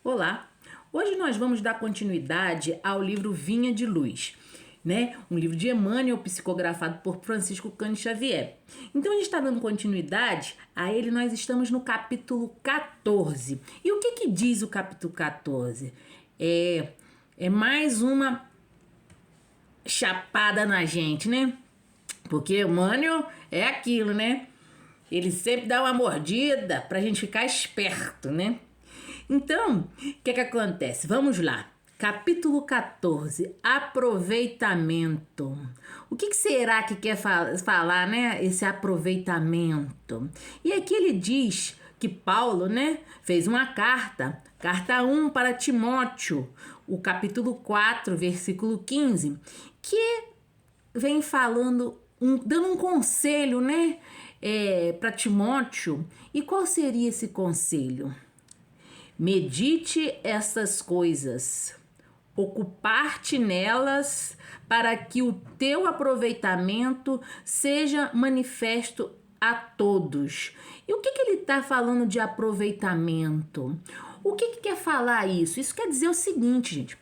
Olá! Hoje nós vamos dar continuidade ao livro Vinha de Luz, né? Um livro de Emmanuel, psicografado por Francisco Cândido Xavier. Então a gente está dando continuidade a ele, nós estamos no capítulo 14. E o que diz o capítulo 14? É mais uma chapada na gente, né? Porque Emmanuel é aquilo, né? Ele sempre dá uma mordida pra gente ficar esperto, né? Então, o que acontece? Vamos lá. Capítulo 14, aproveitamento. O que será que quer falar, né? Esse aproveitamento. E aqui ele diz que Paulo, né, fez uma carta 1 para Timóteo, o capítulo 4, versículo 15, que vem falando, dando um conselho, né, para Timóteo. E qual seria esse conselho? Medite essas coisas, ocupar-te nelas, para que o teu aproveitamento seja manifesto a todos. E o que ele está falando de aproveitamento? O que quer falar isso? Isso quer dizer o seguinte, gente,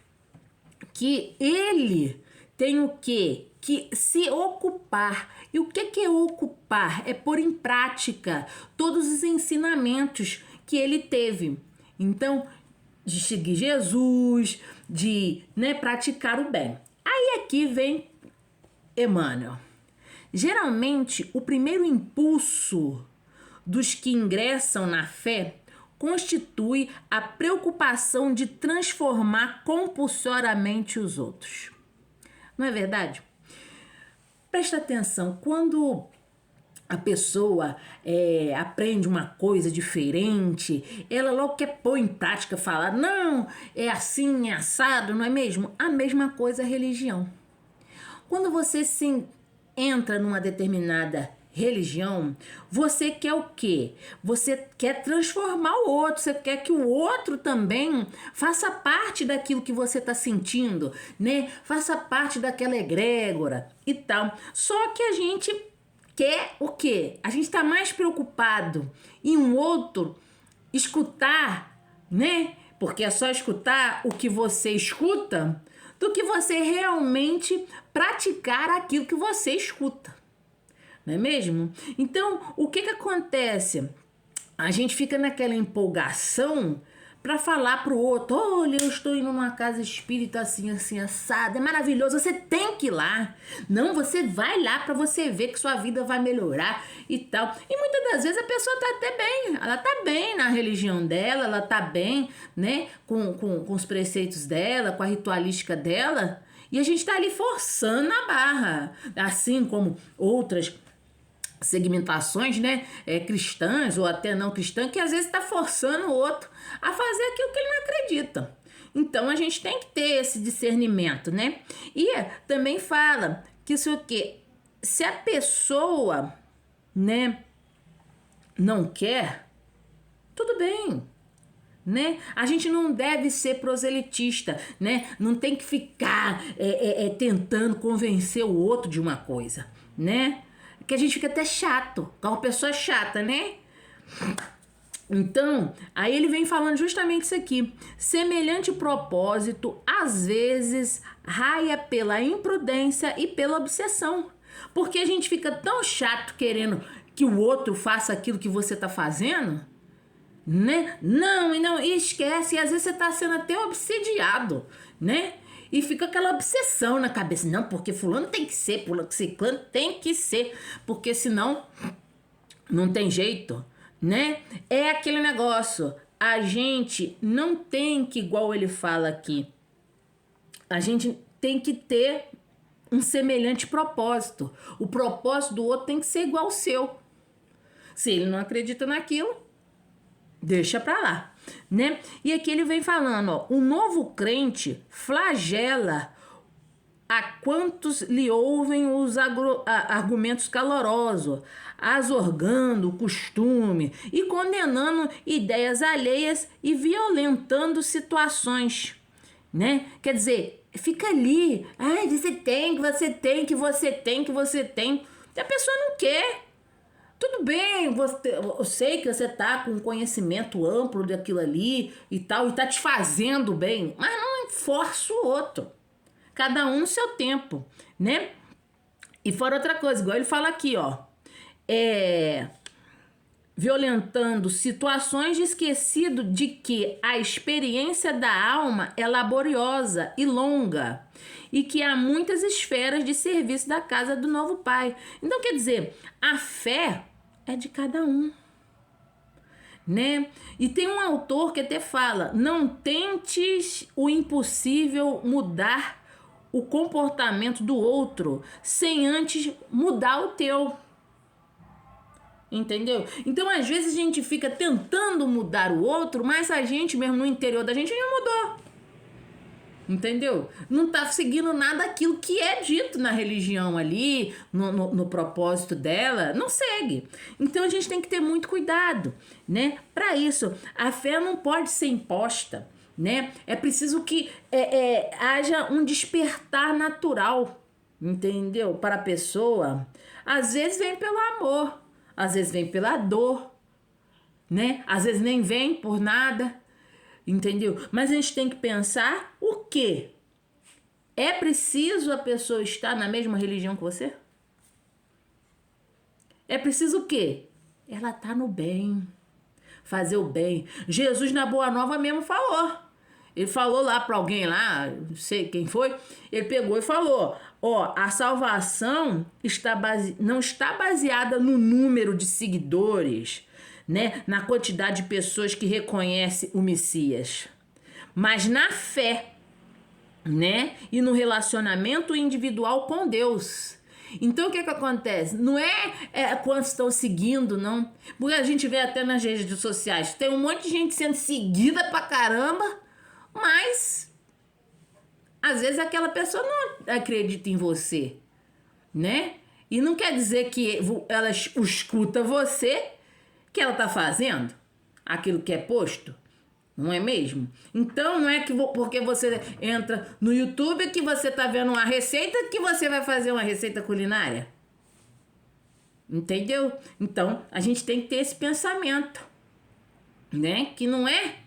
que ele tem o quê? Que se ocupar. E o que é ocupar? É pôr em prática todos os ensinamentos que ele teve. Então, de seguir Jesus, de, né, praticar o bem. Aí aqui vem Emmanuel. Geralmente, o primeiro impulso dos que ingressam na fé constitui a preocupação de transformar compulsoriamente os outros. Não é verdade? Presta atenção, quando a pessoa aprende uma coisa diferente, ela logo quer pôr em prática, falar, não, é assim, é assado, não é mesmo? A mesma coisa a religião. Quando você se entra numa determinada religião, você quer o quê? Você quer transformar o outro, você quer que o outro também faça parte daquilo que você está sentindo, né? Faça parte daquela egrégora e tal. Só que a gente quer o quê? A gente está mais preocupado em um outro escutar, né? Porque é só escutar o que você escuta do que você realmente praticar aquilo que você escuta. Não é mesmo? Então, o que acontece? A gente fica naquela empolgação para falar pro outro, olha, eu estou indo numa casa espírita assim, assim, assada, é maravilhoso, você tem que ir lá. Não, você vai lá para você ver que sua vida vai melhorar e tal. E muitas das vezes a pessoa tá até bem, ela tá bem na religião dela, ela tá bem, né, com os preceitos dela, com a ritualística dela, e a gente tá ali forçando a barra, assim como outras segmentações, né, cristãs ou até não cristãs, que às vezes está forçando o outro a fazer aquilo que ele não acredita. Então a gente tem que ter esse discernimento, né? E também fala que isso aqui, se a pessoa, né, não quer, tudo bem, né? A gente não deve ser proselitista, né? Não tem que ficar tentando convencer o outro de uma coisa, né? Que a gente fica até chato, que é uma pessoa chata, né? Então, aí ele vem falando justamente isso aqui. Semelhante propósito, às vezes, raia pela imprudência e pela obsessão. Porque a gente fica tão chato querendo que o outro faça aquilo que você tá fazendo, né? Não, esquece. E às vezes você tá sendo até obsidiado, né? E fica aquela obsessão na cabeça. Não, porque fulano tem que ser, ciclano tem que ser. Porque senão não tem jeito, né? É aquele negócio. A gente não tem que, igual ele fala aqui, a gente tem que ter um semelhante propósito. O propósito do outro tem que ser igual ao seu. Se ele não acredita naquilo, deixa pra lá, né? E aqui ele vem falando, ó, o novo crente flagela a quantos lhe ouvem os argumentos calorosos, azorgando o costume e condenando ideias alheias e violentando situações, né? Quer dizer, fica ali, você tem. E a pessoa não quer. tudo bem, eu sei que você tá com conhecimento amplo daquilo ali e tal, e tá te fazendo bem, mas não força o outro. Cada um no seu tempo, né? E fora outra coisa, igual ele fala aqui, ó. Violentando situações de esquecido de que a experiência da alma é laboriosa e longa e que há muitas esferas de serviço da casa do novo pai. Então, quer dizer, a fé é de cada um, né? E tem um autor que até fala: não tentes o impossível mudar o comportamento do outro sem antes mudar o teu. Entendeu? Então, às vezes a gente fica tentando mudar o outro, mas a gente mesmo no interior da gente não mudou. Entendeu? Não tá seguindo nada daquilo que é dito na religião ali, no propósito dela, não segue. Então a gente tem que ter muito cuidado, né? Para isso, a fé não pode ser imposta, né? É preciso que haja um despertar natural, entendeu? Para a pessoa. Às vezes vem pelo amor, às vezes vem pela dor, né? Às vezes nem vem por nada, entendeu? Mas a gente tem que pensar o quê? É preciso a pessoa estar na mesma religião que você? É preciso o quê? Ela tá no bem, fazer o bem. Jesus na Boa Nova mesmo falou. Ele falou lá para alguém lá, não sei quem foi, ele pegou e falou: ó, a salvação não está baseada no número de seguidores, né, na quantidade de pessoas que reconhecem o Messias, mas na fé, né, e no relacionamento individual com Deus. Então o que acontece? Não é quantos estão seguindo, não. Porque a gente vê até nas redes sociais, tem um monte de gente sendo seguida pra caramba, mas às vezes aquela pessoa não acredita em você, né? E não quer dizer que ela escuta você, que ela tá fazendo aquilo que é posto, não é mesmo? Então não é que porque você entra no YouTube que você tá vendo uma receita que você vai fazer uma receita culinária. Entendeu? Então a gente tem que ter esse pensamento, né? Que não é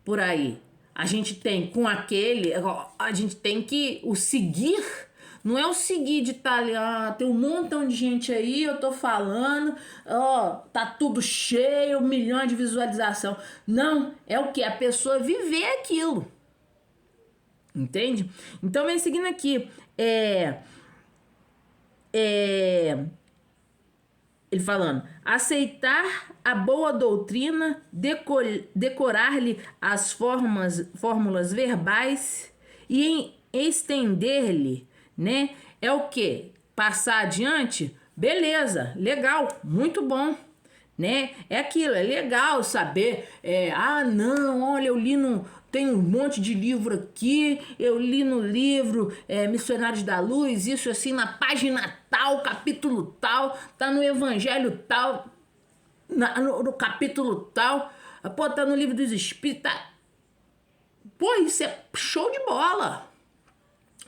por aí. A gente tem com aquele, a gente tem que o seguir, não é o seguir de estar ali, tem um montão de gente aí, eu tô falando, tá tudo cheio, 1 milhão de visualização. Não, é o que? A pessoa viver aquilo. Entende? Então, vem seguindo aqui, ele falando: aceitar a boa doutrina, decorar-lhe as fórmulas verbais e estender-lhe, né? É o que? Passar adiante? Beleza, legal, muito bom, né? É aquilo, é legal saber, não, olha, eu li tem um monte de livro aqui, eu li no livro Missionários da Luz, isso assim, na página tal, capítulo tal, tá no evangelho tal, no capítulo tal, pô, tá no livro dos Espíritos, tá? Pô, isso é show de bola.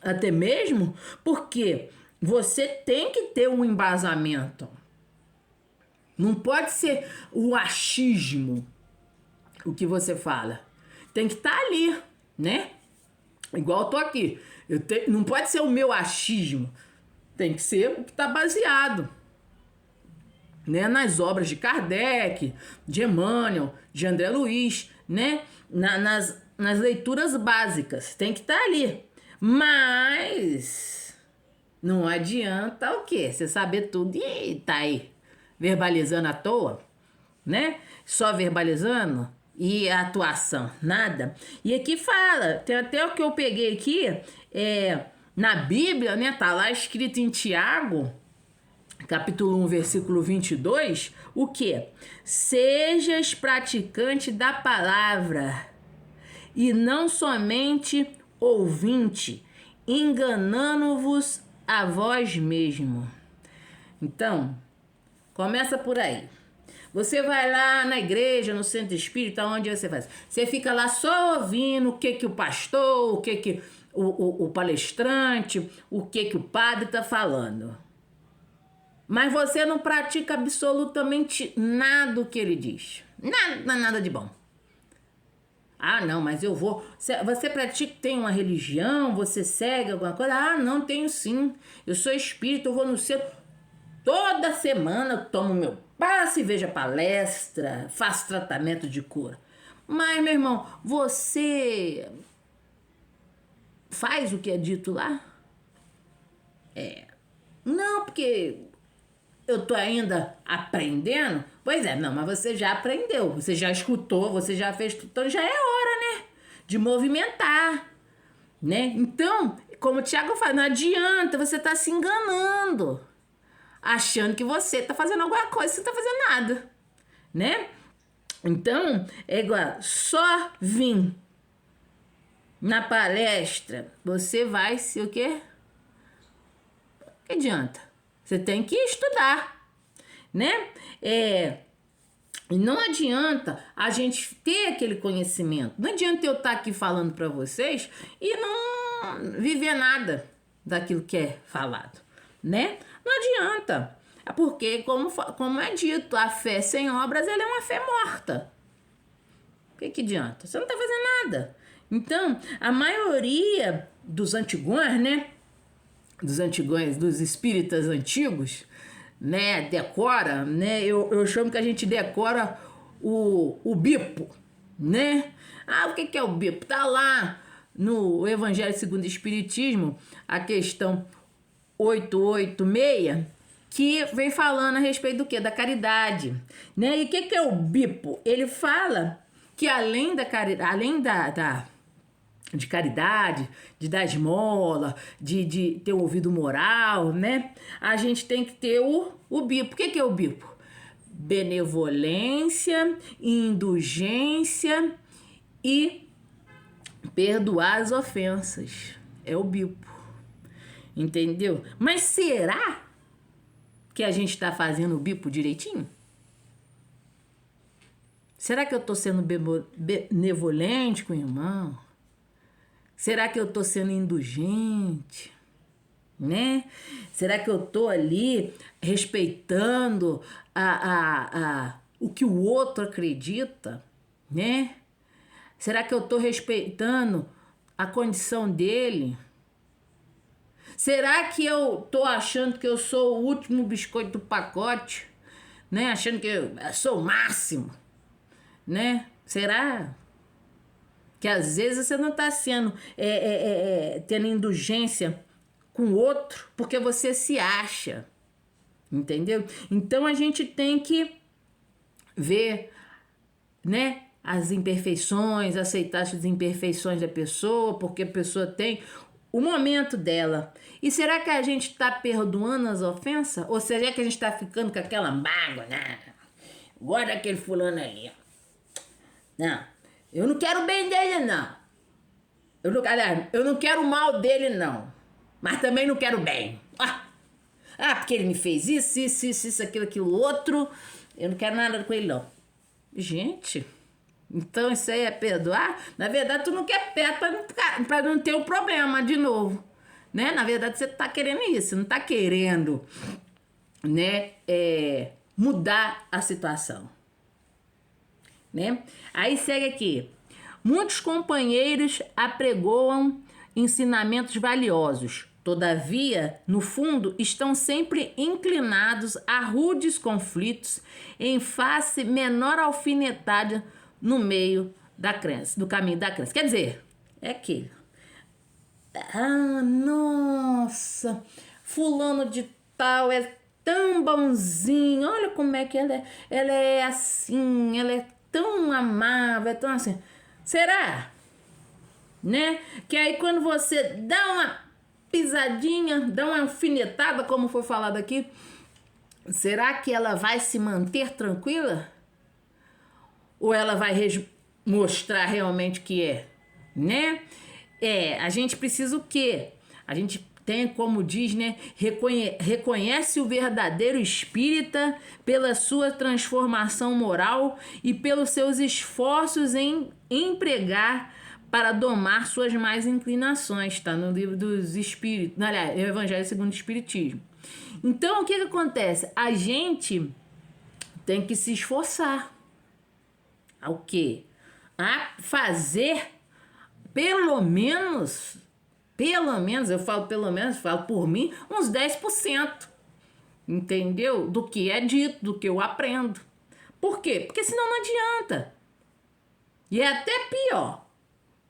Até mesmo porque você tem que ter um embasamento. Não pode ser o achismo o que você fala. Tem que estar ali, né? Igual eu tô aqui. Não pode ser o meu achismo. Tem que ser o que está baseado, né? Nas obras de Kardec, de Emmanuel, de André Luiz, né? Nas leituras básicas. Tem que estar ali. Mas não adianta o quê? Você saber tudo e tá aí verbalizando à toa, né? Só verbalizando. E a atuação, nada. E aqui fala, tem até o que eu peguei aqui, na Bíblia, né? Tá lá escrito em Tiago, capítulo 1, versículo 22, o que? Sejas praticante da palavra e não somente ouvinte, enganando-vos a vós mesmo. Então, começa por aí. Você vai lá na igreja, no centro espírita, onde você faz? Você fica lá só ouvindo o que o pastor, o que o palestrante, o que o padre tá falando. mas você não pratica absolutamente nada do que ele diz. Nada de bom. Ah, não, mas eu vou... Você pratica, tem uma religião, você segue alguma coisa? Ah, não, tenho sim. Eu sou espírita, eu vou no centro. Toda semana eu tomo meu passe, vejo a palestra, faço tratamento de cura. Mas, meu irmão, você faz o que é dito lá? Não, porque eu tô ainda aprendendo. Pois é, não, mas você já aprendeu, você já escutou, você já fez tudo, então já é hora, né? De movimentar, né? Então, como o Tiago fala, não adianta você tá se enganando, achando que você tá fazendo alguma coisa, você não tá fazendo nada, né? Então, é igual, só vir na palestra, você vai se o quê? Que adianta? Você tem que estudar, né? Não adianta a gente ter aquele conhecimento. Não adianta eu estar aqui falando para vocês e não viver nada daquilo que é falado, né? Não adianta. É porque, como é dito, a fé sem obras, ela é uma fé morta. O que adianta? Você não está fazendo nada. Então, a maioria dos antigões, né? Dos espíritas antigos, né? Decora, né? Eu chamo que a gente decora o bipo, né? Ah, o que é o bipo? Tá lá no Evangelho segundo o Espiritismo, a questão 886, que vem falando a respeito do quê? Da caridade, né? E o que é o bipo? Ele fala que além da caridade, de caridade, de dar esmola, de ter o ouvido moral, né? A gente tem que ter o bipo. O que é o bipo? Benevolência, indulgência e perdoar as ofensas. É o bipo. Entendeu? Mas será que a gente está fazendo o bipo direitinho? Será que eu estou sendo benevolente com o irmão? Será que eu estou sendo indulgente? Né? Será que eu estou ali respeitando o que o outro acredita? Né? Será que eu estou respeitando a condição dele? Será que eu estou achando que eu sou o último biscoito do pacote? Né? Achando que eu sou o máximo? Né? Será? Que às vezes você não está sendo tendo indulgência com o outro porque você se acha, entendeu? Então a gente tem que ver, né, as imperfeições, aceitar as imperfeições da pessoa, porque a pessoa tem o momento dela. E será que a gente está perdoando as ofensas? Ou será que a gente está ficando com aquela mágoa, né? Guarda aquele fulano ali. Não. Eu não quero o bem dele, não. Eu não quero o mal dele, não. Mas também não quero o bem. Porque ele me fez isso, aquilo, outro. Eu não quero nada com ele, não. Gente, então isso aí é perdoar? Na verdade, tu não quer perto pra não ter o problema de novo. Né? Na verdade, você tá querendo isso. Você não tá querendo, né, mudar a situação. Né? Aí segue aqui. Muitos companheiros apregoam ensinamentos valiosos. Todavia, no fundo, estão sempre inclinados a rudes conflitos em face menor alfinetada no meio da crença, do caminho da crença. Quer dizer, é aquilo. Nossa, fulano de tal é tão bonzinho. Olha como é que ela é assim, ela é tão amável, é tão assim. Será? Né? Que aí quando você dá uma pisadinha, dá uma alfinetada, como foi falado aqui, será que ela vai se manter tranquila? Ou ela vai mostrar realmente que é? Né? A gente precisa o quê? A gente tem, como diz, né, reconhece o verdadeiro espírita pela sua transformação moral e pelos seus esforços em empregar para domar suas más inclinações, tá? No livro dos Espíritos, aliás, é o Evangelho segundo o Espiritismo. Então, o que acontece? A gente tem que se esforçar. Ao quê? A fazer pelo menos, eu falo pelo menos, falo por mim, uns 10%. Entendeu? Do que é dito, do que eu aprendo. Por quê? Porque senão não adianta. E é até pior,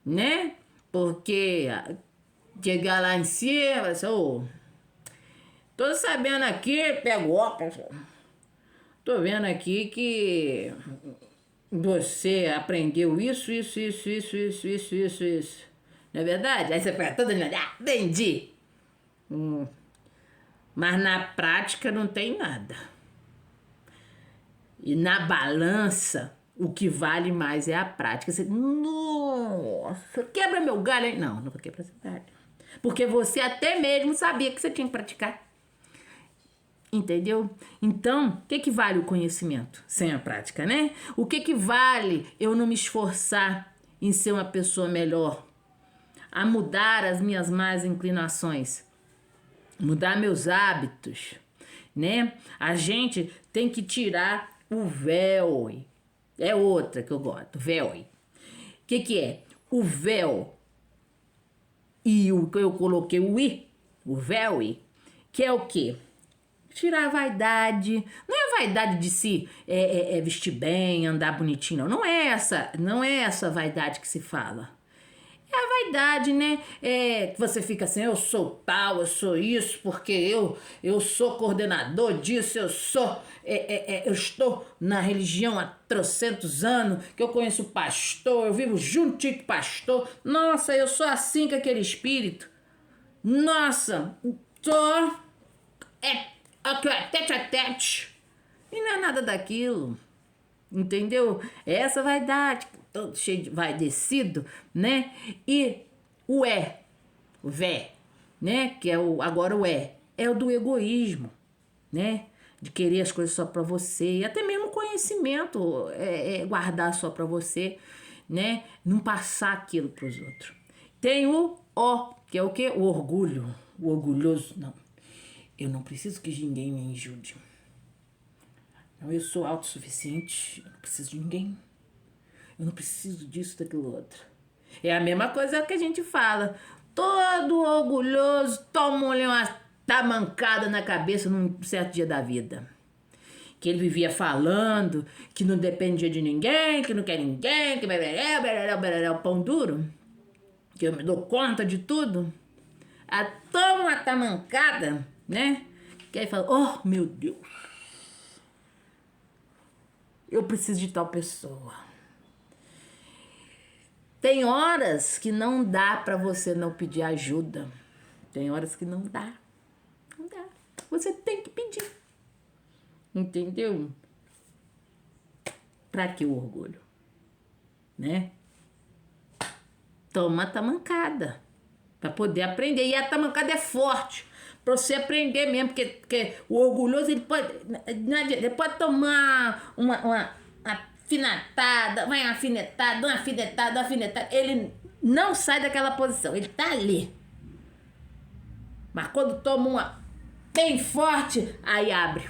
né? Porque chegar lá em cima, tô sabendo aqui, pego óculos, tô vendo aqui que você aprendeu isso. Não é verdade? Aí você pega todo mundo, aprendi. Mas na prática não tem nada. E na balança, o que vale mais é a prática. Você, nossa, quebra meu galho, hein? Não vou quebrar seu galho. Porque você até mesmo sabia que você tinha que praticar. Entendeu? Então, o que vale o conhecimento sem a prática, né? O que vale eu não me esforçar em ser uma pessoa melhor? A mudar as minhas más inclinações. Mudar meus hábitos, né? A gente tem que tirar o véu. É outra que eu gosto, véu. O que é? O véu e o que eu coloquei o i, o véu, que é o quê? Tirar a vaidade. Não é a vaidade de se vestir bem, andar bonitinho, não. Não é essa vaidade que se fala. É a vaidade, né? Que você fica assim, eu sou tal, eu sou isso, porque eu sou coordenador disso, eu estou na religião há trocentos anos, que eu conheço pastor, eu vivo juntinho com pastor. Nossa, eu sou assim com aquele espírito. Nossa, tete a tete. E não é nada daquilo. Entendeu? Essa vaidade, todo cheio de vaidecido, né? E o vé, né? Que é agora é o do egoísmo, né? De querer as coisas só pra você, e até mesmo conhecimento, guardar só pra você, né? Não passar aquilo pros outros. Tem o que é o quê? O orgulho, o orgulhoso, não. Eu não preciso que ninguém me ajude. Eu sou autossuficiente, eu não preciso de ninguém. Eu não preciso disso, daquilo outro. É a mesma coisa que a gente fala. Todo orgulhoso toma-lhe uma tamancada na cabeça num certo dia da vida. Que ele vivia falando que não dependia de ninguém, que não quer ninguém, que o pão duro. Que eu me dou conta de tudo. Toma uma tamancada, né? Que aí fala, oh meu Deus. Eu preciso de tal pessoa. Tem horas que não dá pra você não pedir ajuda. Tem horas que não dá. Não dá. Você tem que pedir. Entendeu? Pra que o orgulho? Né? Toma a tamancada. Pra poder aprender. E a tamancada é forte. Pra você aprender mesmo, porque o orgulhoso, ele pode tomar uma afinetada, uma afinetada, ele não sai daquela posição, ele tá ali. Mas quando toma uma bem forte, aí abre.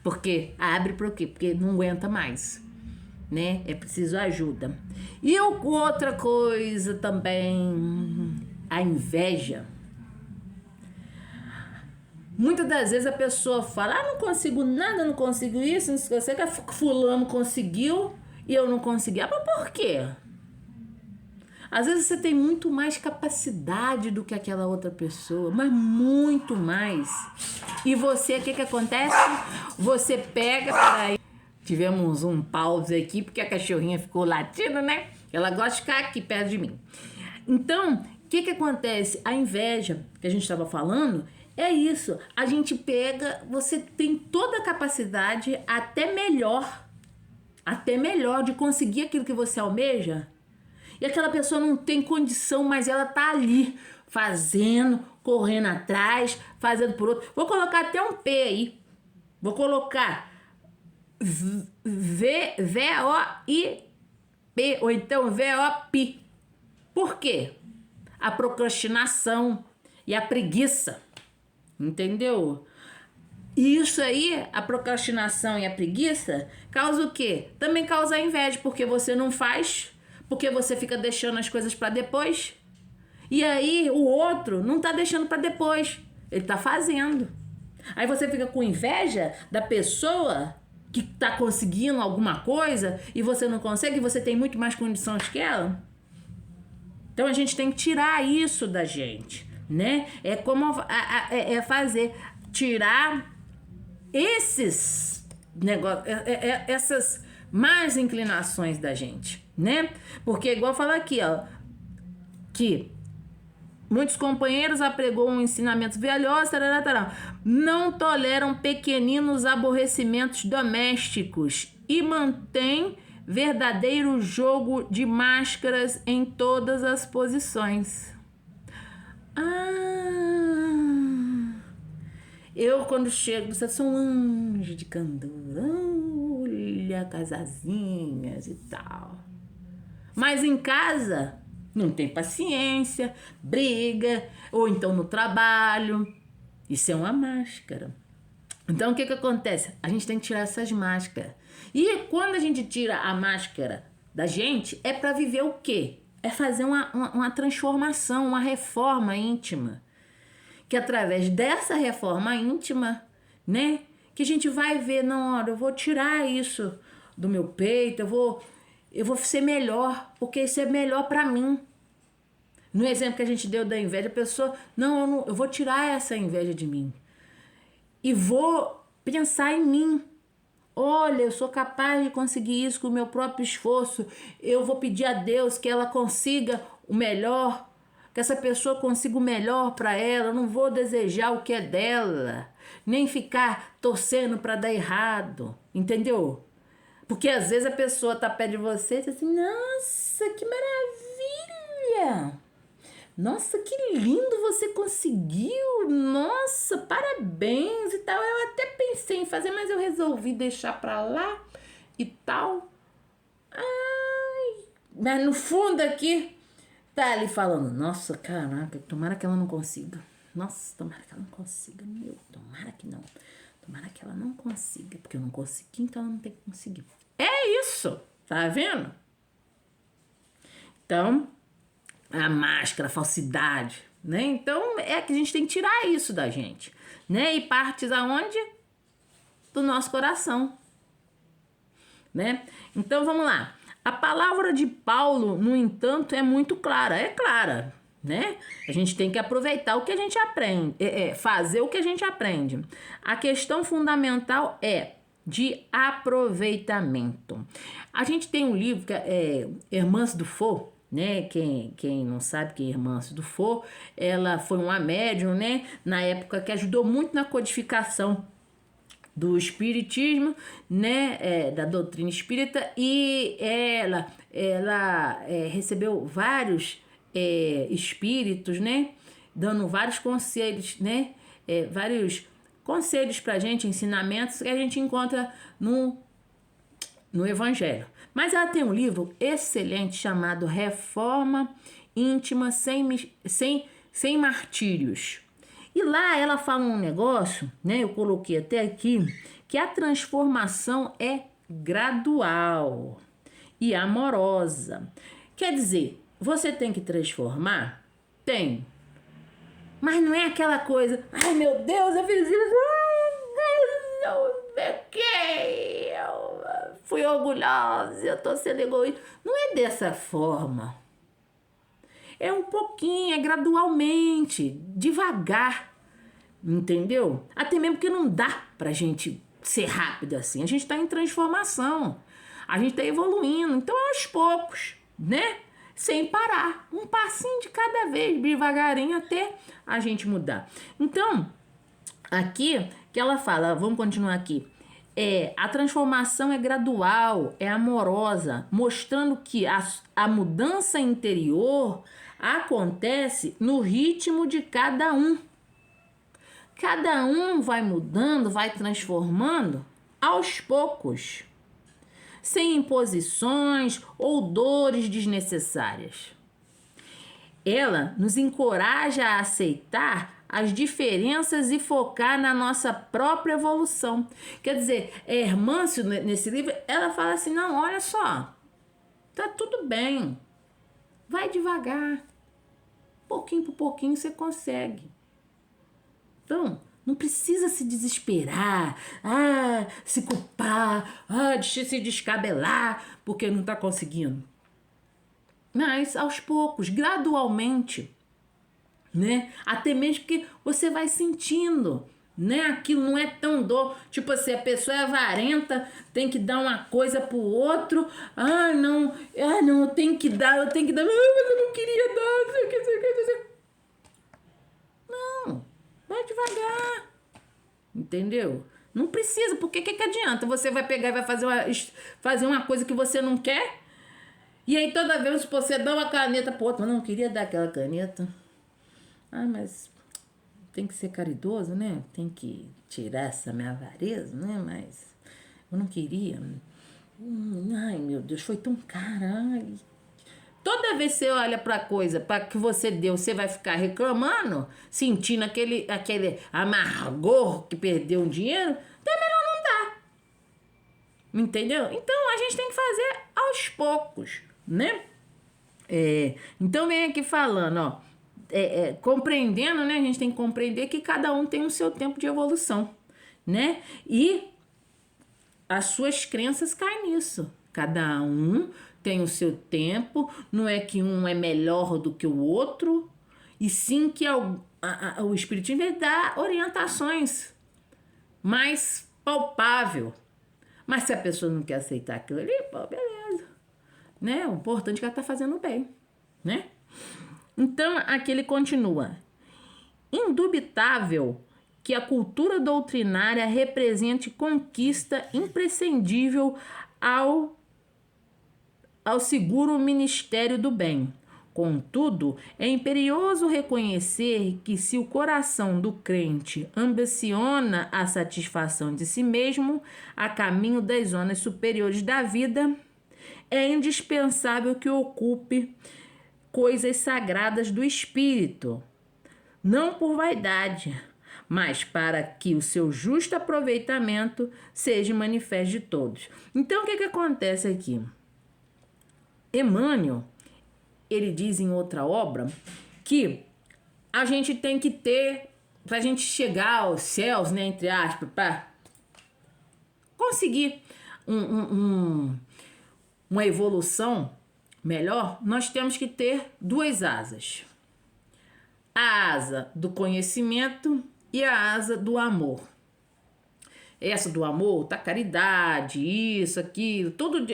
Por quê? Abre por quê? Porque não aguenta mais, né? É preciso ajuda. E outra coisa também, a inveja. Muitas das vezes a pessoa fala, não consigo nada, não consigo isso, não sei o que, fulano conseguiu e eu não consegui. Mas por quê? Às vezes você tem muito mais capacidade do que aquela outra pessoa, mas muito mais. E você, o que acontece? Você pega, peraí, tivemos um pause aqui, porque a cachorrinha ficou latindo, né? Ela gosta de ficar aqui perto de mim. Então, o que acontece? A inveja que a gente estava falando é isso. A gente pega, você tem toda a capacidade, até melhor de conseguir aquilo que você almeja. E aquela pessoa não tem condição, mas ela tá ali, fazendo, correndo atrás, fazendo por outro. Vou colocar até um P aí. Vou colocar V-O-I-P, ou então V-O-P. Por quê? A procrastinação e a preguiça. entendeu? E isso aí, a procrastinação e a preguiça, causa o quê? Também causa a inveja, porque você não faz, porque você fica deixando as coisas para depois. E aí o outro não tá deixando para depois, ele tá fazendo. Aí você fica com inveja da pessoa que tá conseguindo alguma coisa e você não consegue, e você tem muito mais condições que ela. Então a gente tem que tirar isso da gente, né? É como fazer, tirar esses negócios, essas más inclinações da gente, né? Porque igual fala aqui, ó, que muitos companheiros apregoam ensinamentos velhosos, tarará, tarará, não toleram pequeninos aborrecimentos domésticos e mantêm verdadeiro jogo de máscaras em todas as posições. Eu, quando chego, você sou um anjo de candor. Olha, casazinhas e tal. Mas em casa, não tem paciência, briga, ou então no trabalho. Isso é uma máscara. Então, o que acontece? A gente tem que tirar essas máscaras. E quando a gente tira a máscara da gente, é para viver o quê? É fazer uma transformação, uma reforma íntima. Que através dessa reforma íntima, né? Que a gente vai ver, não, olha, eu vou tirar isso do meu peito, eu vou ser melhor, porque isso é melhor para mim. No exemplo que a gente deu da inveja, a pessoa, não, eu vou tirar essa inveja de mim. E vou pensar em mim. Olha, eu sou capaz de conseguir isso com o meu próprio esforço. Eu vou pedir a Deus que ela consiga o melhor, que essa pessoa consiga o melhor para ela. Eu não vou desejar o que é dela, nem ficar torcendo para dar errado, entendeu? Porque às vezes a pessoa tá perto de você e diz assim, nossa, que maravilha! Nossa, que lindo você conseguiu! Nossa, parabéns e tal. Eu até pensei em fazer, mas eu resolvi deixar pra lá e tal. Ai, mas no fundo aqui tá ali falando, nossa, caraca, tomara que ela não consiga. Nossa, tomara que ela não consiga. Meu, tomara que não. Tomara que ela não consiga, porque eu não consegui, então ela não tem que conseguir. É isso, tá vendo? Então, a máscara, a falsidade, né? Então, é que a gente tem que tirar isso da gente, né? E partes aonde? Do nosso coração, né? Então, vamos lá. A palavra de Paulo, no entanto, é muito clara. É clara, né? A gente tem que aproveitar o que a gente aprende, fazer o que a gente aprende. A questão fundamental é de aproveitamento. A gente tem um livro que é Hermance Dufour, né? Quem não sabe quem é Hermance Dufour, ela foi uma médium, né? Na época que ajudou muito na codificação do espiritismo, né, da doutrina espírita, e ela recebeu vários espíritos, né, dando vários conselhos, né, vários conselhos pra gente, ensinamentos que a gente encontra no Evangelho. Mas ela tem um livro excelente chamado Reforma Íntima sem Martírios. E lá ela fala um negócio, né? Eu coloquei até aqui, que a transformação é gradual e amorosa. Quer dizer, você tem que transformar? Tem. Mas não é aquela coisa, ai meu Deus, eu fiz isso, eu pequei, eu fui orgulhosa, eu tô sendo egoísta. Não é dessa forma. É um pouquinho, é gradualmente, devagar, entendeu? Até mesmo que não dá pra gente ser rápido assim. A gente tá em transformação, a gente tá evoluindo, então é aos poucos, né? Sem parar, um passinho de cada vez, devagarinho até a gente mudar. Então, aqui que ela fala, vamos continuar aqui. A transformação é gradual, é amorosa, mostrando que a mudança interior acontece no ritmo de cada um. Cada um vai mudando, vai transformando aos poucos, sem imposições ou dores desnecessárias. Ela nos encoraja a aceitar as diferenças e focar na nossa própria evolução. Quer dizer, Hermâncio, nesse livro, ela fala assim, não, olha só, tá tudo bem, vai devagar, pouquinho por pouquinho você consegue. Então, não precisa se desesperar, se culpar, se descabelar porque não está conseguindo. Mas, aos poucos, gradualmente, né? Até mesmo que você vai sentindo, né? Aquilo não é tão dor. Tipo assim, a pessoa é avarenta, tem que dar uma coisa pro outro. Não, eu tenho que dar. Mas eu não queria dar, não sei o que. Não, vai devagar. Entendeu? Não precisa, porque que adianta? Você vai pegar e vai fazer uma coisa que você não quer? E aí toda vez que você dá uma caneta pro outro, não queria dar aquela caneta. Mas tem que ser caridoso, né? Tem que tirar essa minha avareza, né? Mas eu não queria. Ai, meu Deus, foi tão cara. Toda vez que você olha pra coisa para que você deu, você vai ficar reclamando, sentindo aquele amargor que perdeu um dinheiro, então é melhor não dar. Entendeu? Então a gente tem que fazer aos poucos, né? Então vem aqui falando, compreendendo, né? A gente tem que compreender que cada um tem o seu tempo de evolução, né? E as suas crenças caem nisso. Cada um tem o seu tempo, não é que um é melhor do que o outro, e sim que o Espiritismo vai dar orientações mais palpável. Mas se a pessoa não quer aceitar aquilo ali, beleza. Né? O importante é que ela está fazendo bem, né? Então, aqui ele continua. Indubitável que a cultura doutrinária represente conquista imprescindível ao seguro ministério do bem. Contudo, é imperioso reconhecer que se o coração do crente ambiciona a satisfação de si mesmo a caminho das zonas superiores da vida, é indispensável que ocupe coisas sagradas do espírito, não por vaidade, mas para que o seu justo aproveitamento seja manifesto de todos. Então, o que acontece aqui? Emmanuel, ele diz em outra obra que a gente tem que ter, para a gente chegar aos céus, né, entre aspas, para conseguir uma evolução melhor, nós temos que ter duas asas. A asa do conhecimento e a asa do amor. Essa do amor, tá, caridade, isso, aquilo, tudo,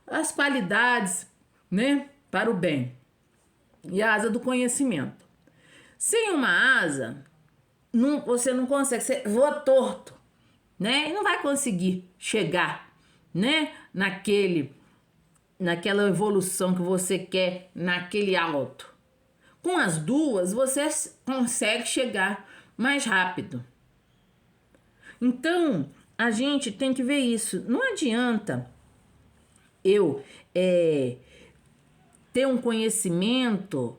as qualidades, né, para o bem. E a asa do conhecimento. Sem uma asa, você não consegue, você voa torto, né, e não vai conseguir chegar, né, naquela evolução que você quer, naquele alto. Com as duas, você consegue chegar mais rápido. Então, a gente tem que ver isso. Não adianta eu ter um conhecimento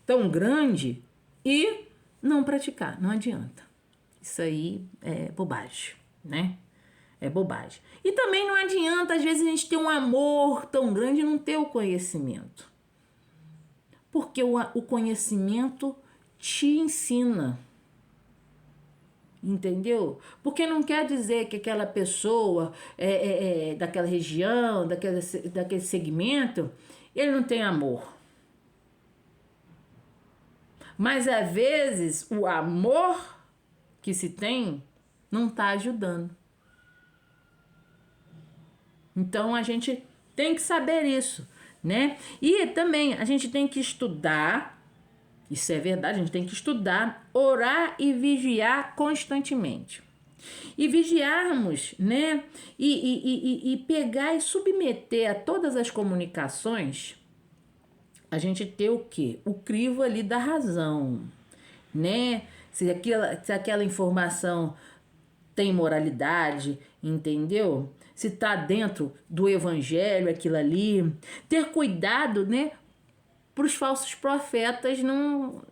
tão grande e não praticar. Não adianta. Isso aí é bobagem, né? É bobagem. E também não adianta, às vezes, a gente ter um amor tão grande e não ter o conhecimento. Porque o conhecimento te ensina. Entendeu? Porque não quer dizer que aquela pessoa daquela região, daquele segmento, ele não tem amor. Mas, às vezes, o amor que se tem não está ajudando. Então, a gente tem que saber isso, né? E também a gente tem que estudar, isso é verdade, a gente tem que estudar, orar e vigiar constantemente. E vigiarmos, né? E pegar e submeter a todas as comunicações, a gente ter o quê? O crivo ali da razão, né? Se aquela informação tem moralidade, entendeu? Se está dentro do evangelho, aquilo ali. Ter cuidado, né? Para os falsos profetas não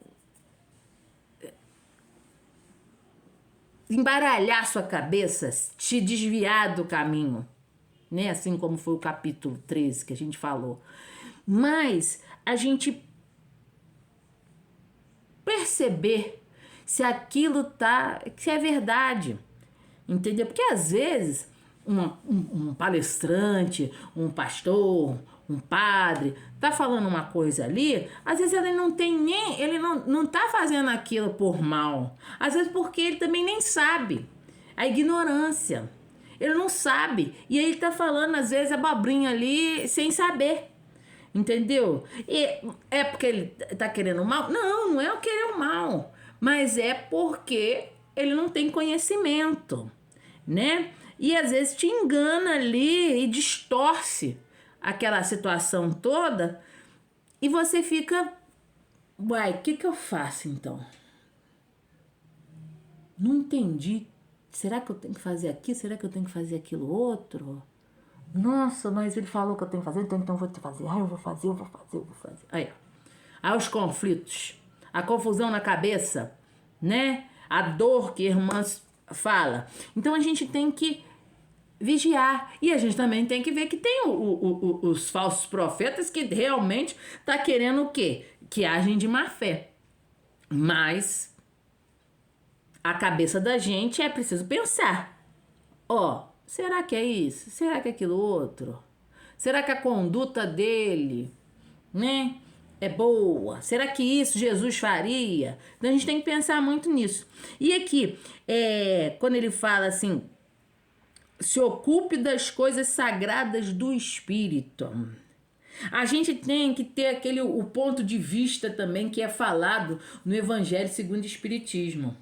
embaralhar sua cabeça, te desviar do caminho, né? Assim como foi o capítulo 13 que a gente falou. Mas a gente perceber se aquilo se é verdade, entendeu? Porque às vezes um palestrante, um pastor, um padre tá falando uma coisa ali, às vezes ele não tá fazendo aquilo por mal, às vezes porque ele também nem sabe, a ignorância, ele não sabe, e aí ele tá falando às vezes abobrinha ali sem saber. Entendeu? E é porque ele tá querendo o mal? Não, não é o querer o mal. Mas é porque ele não tem conhecimento, né? E às vezes te engana ali e distorce aquela situação toda e você fica, uai, o que eu faço então? Não entendi. Será que eu tenho que fazer aqui? Será que eu tenho que fazer aquilo outro? Nossa, mas ele falou que eu tenho que fazer, então eu vou te fazer. Eu vou fazer. Aí, ó. Aí os conflitos, a confusão na cabeça, né? A dor que a irmã fala. Então a gente tem que vigiar. E a gente também tem que ver que tem os falsos profetas que realmente tá querendo o quê? Que agem de má fé. Mas a cabeça da gente é preciso pensar. Ó, será que é isso? Será que é aquilo outro? Será que a conduta dele, né, é boa? Será que isso Jesus faria? Então a gente tem que pensar muito nisso. E aqui, quando ele fala assim, se ocupe das coisas sagradas do Espírito. A gente tem que ter o ponto de vista também que é falado no Evangelho segundo o Espiritismo.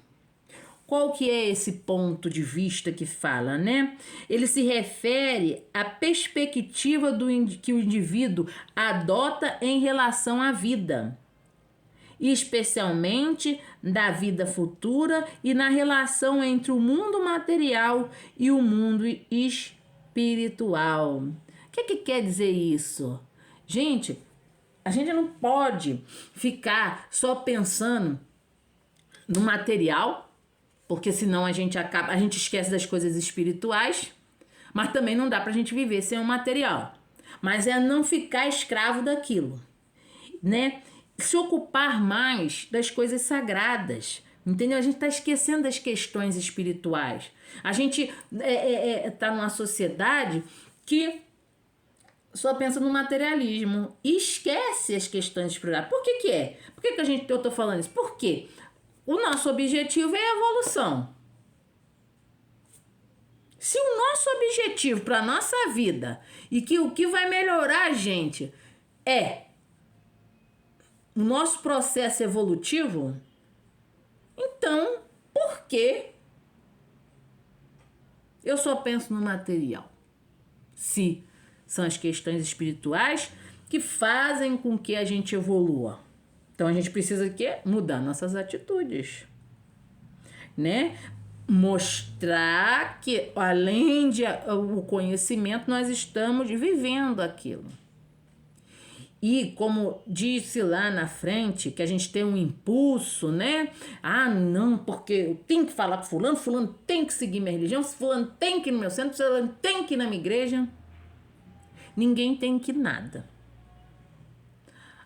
Qual que é esse ponto de vista que fala, né? Ele se refere à perspectiva que o indivíduo adota em relação à vida, especialmente da vida futura e na relação entre o mundo material e o mundo espiritual. O que quer dizer isso? Gente, a gente não pode ficar só pensando no material, porque senão a gente esquece das coisas espirituais, mas também não dá pra gente viver sem o material. Mas é não ficar escravo daquilo, né? Se ocupar mais das coisas sagradas, entendeu? A gente tá esquecendo das questões espirituais. A gente tá numa sociedade que só pensa no materialismo e esquece as questões espirituais. Por que é? Por que eu tô falando isso? Por quê? O nosso objetivo é a evolução. Se o nosso objetivo para a nossa vida e que o que vai melhorar a gente é o nosso processo evolutivo, então por que eu só penso no material? Se são as questões espirituais que fazem com que a gente evolua. Então a gente precisa mudar nossas atitudes, né? Mostrar que além o conhecimento nós estamos vivendo aquilo. E como disse lá na frente, que a gente tem um impulso, né? Ah, não, porque eu tenho que falar para fulano tem que seguir minha religião, fulano tem que ir no meu centro, fulano tem que ir na minha igreja. Ninguém tem que nada.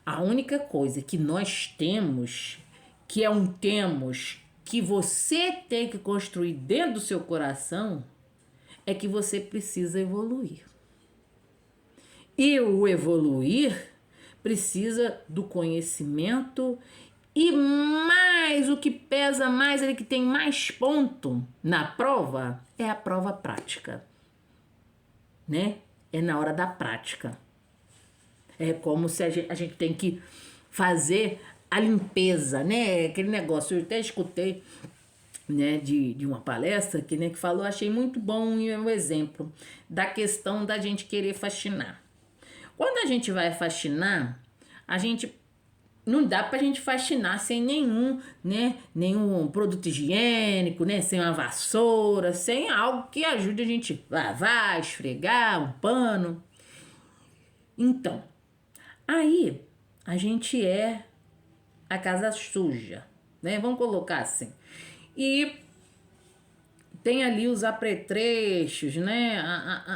A única coisa que nós temos, que você tem que construir dentro do seu coração, é que você precisa evoluir. E o evoluir precisa do conhecimento e mais, o que pesa mais, ele que tem mais ponto na prova, é a prova prática, né? É na hora da prática. É como se a gente tem que fazer a limpeza, né? Aquele negócio, eu até escutei, né, de uma palestra que, né, que falou, achei muito bom o exemplo da questão da gente querer faxinar. Quando a gente vai faxinar, a gente não dá pra gente faxinar sem nenhum produto higiênico, né, sem uma vassoura, sem algo que ajude a gente a lavar, esfregar, um pano. Então, aí a gente a casa suja, né? Vamos colocar assim. E tem ali os apetrechos, né?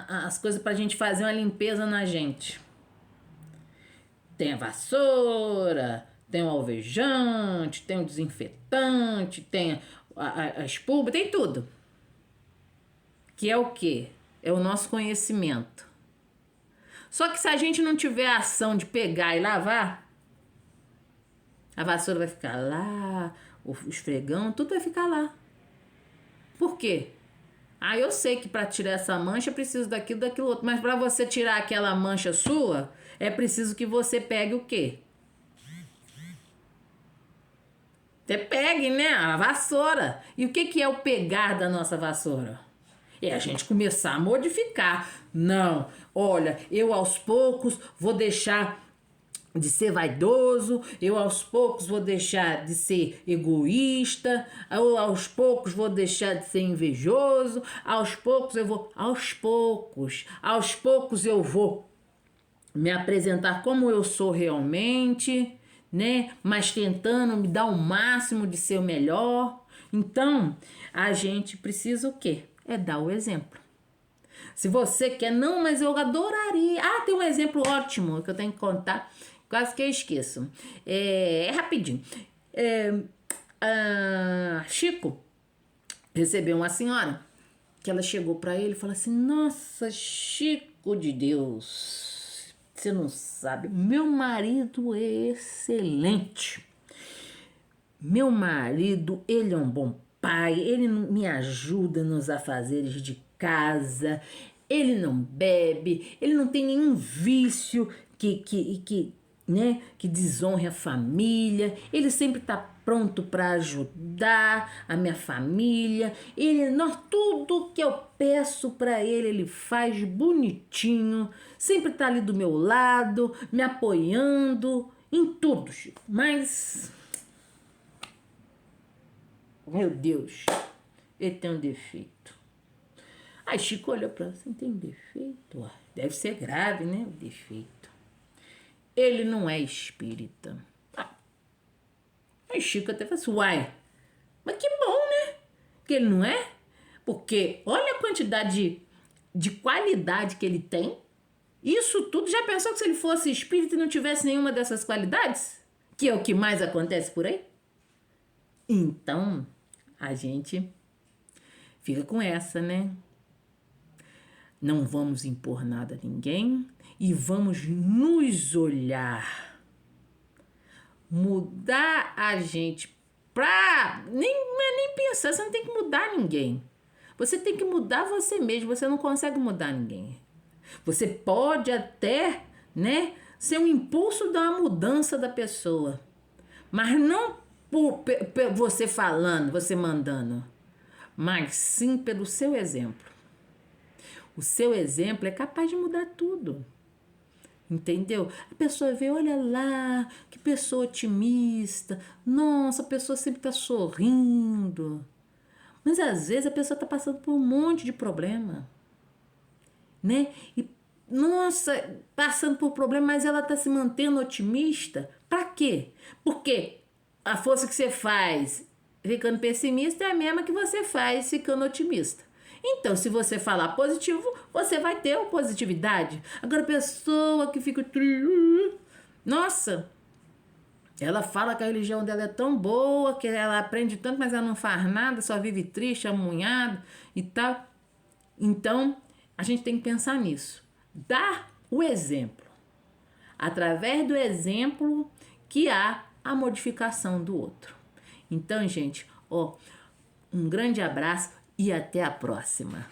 As coisas pra gente fazer uma limpeza na gente. Tem a vassoura, tem o alvejante, tem o desinfetante, tem a espuma, tem tudo. Que é o quê? É o nosso conhecimento. Só que se a gente não tiver a ação de pegar e lavar, a vassoura vai ficar lá, o esfregão, tudo vai ficar lá. Por quê? Ah, eu sei que para tirar essa mancha é preciso daquilo, daquilo outro. Mas para você tirar aquela mancha sua, é preciso que você pegue o quê? Você pegue, né? A vassoura. E o que é o pegar da nossa vassoura? É a gente começar a modificar. Não, olha, eu aos poucos vou deixar de ser vaidoso, eu aos poucos vou deixar de ser egoísta, eu aos poucos vou deixar de ser invejoso, aos poucos eu vou me apresentar como eu sou realmente, né? Mas tentando me dar o máximo de ser o melhor. Então, a gente precisa o quê? É dar o exemplo. Se você quer, não, mas eu adoraria. Ah, tem um exemplo ótimo que eu tenho que contar. Quase que eu esqueço. É rapidinho. Chico recebeu uma senhora que ela chegou para ele e falou assim: nossa, Chico de Deus, você não sabe, meu marido é excelente. Meu marido, ele é um bom pai, ele me ajuda nos afazeres de casa, ele não bebe, ele não tem nenhum vício que desonre a família, ele sempre está pronto para ajudar a minha família, tudo que eu peço para ele faz bonitinho, sempre está ali do meu lado, me apoiando em tudo, Chico. Mas, meu Deus, ele tem um defeito. Aí Chico olhou para ela: você tem defeito? Deve ser grave, né, o defeito. Ele não é espírita. Aí Chico até falou assim: uai, mas que bom, né? Que ele não é? Porque olha a quantidade de qualidade que ele tem. Isso tudo, já pensou que se ele fosse espírita e não tivesse nenhuma dessas qualidades? Que é o que mais acontece por aí? Então, a gente fica com essa, né? Não vamos impor nada a ninguém e vamos nos olhar. Mudar a gente pra... Nem pensar, você não tem que mudar ninguém. Você tem que mudar você mesmo, você não consegue mudar ninguém. Você pode até, né, ser um impulso da mudança da pessoa. Mas não por você falando, você mandando. Mas sim pelo seu exemplo. O seu exemplo é capaz de mudar tudo. Entendeu? A pessoa vê, olha lá, que pessoa otimista. Nossa, a pessoa sempre está sorrindo. Mas às vezes a pessoa está passando por um monte de problema. Né? E, nossa, passando por problema, mas ela está se mantendo otimista. Para quê? Porque a força que você faz ficando pessimista é a mesma que você faz ficando otimista. Então, se você falar positivo, você vai ter a positividade. Agora, a pessoa que fica... Nossa, ela fala que a religião dela é tão boa, que ela aprende tanto, mas ela não faz nada, só vive triste, amunhado e tal. Então, a gente tem que pensar nisso. Dar o exemplo. Através do exemplo que há a modificação do outro. Então, gente, um grande abraço e até a próxima.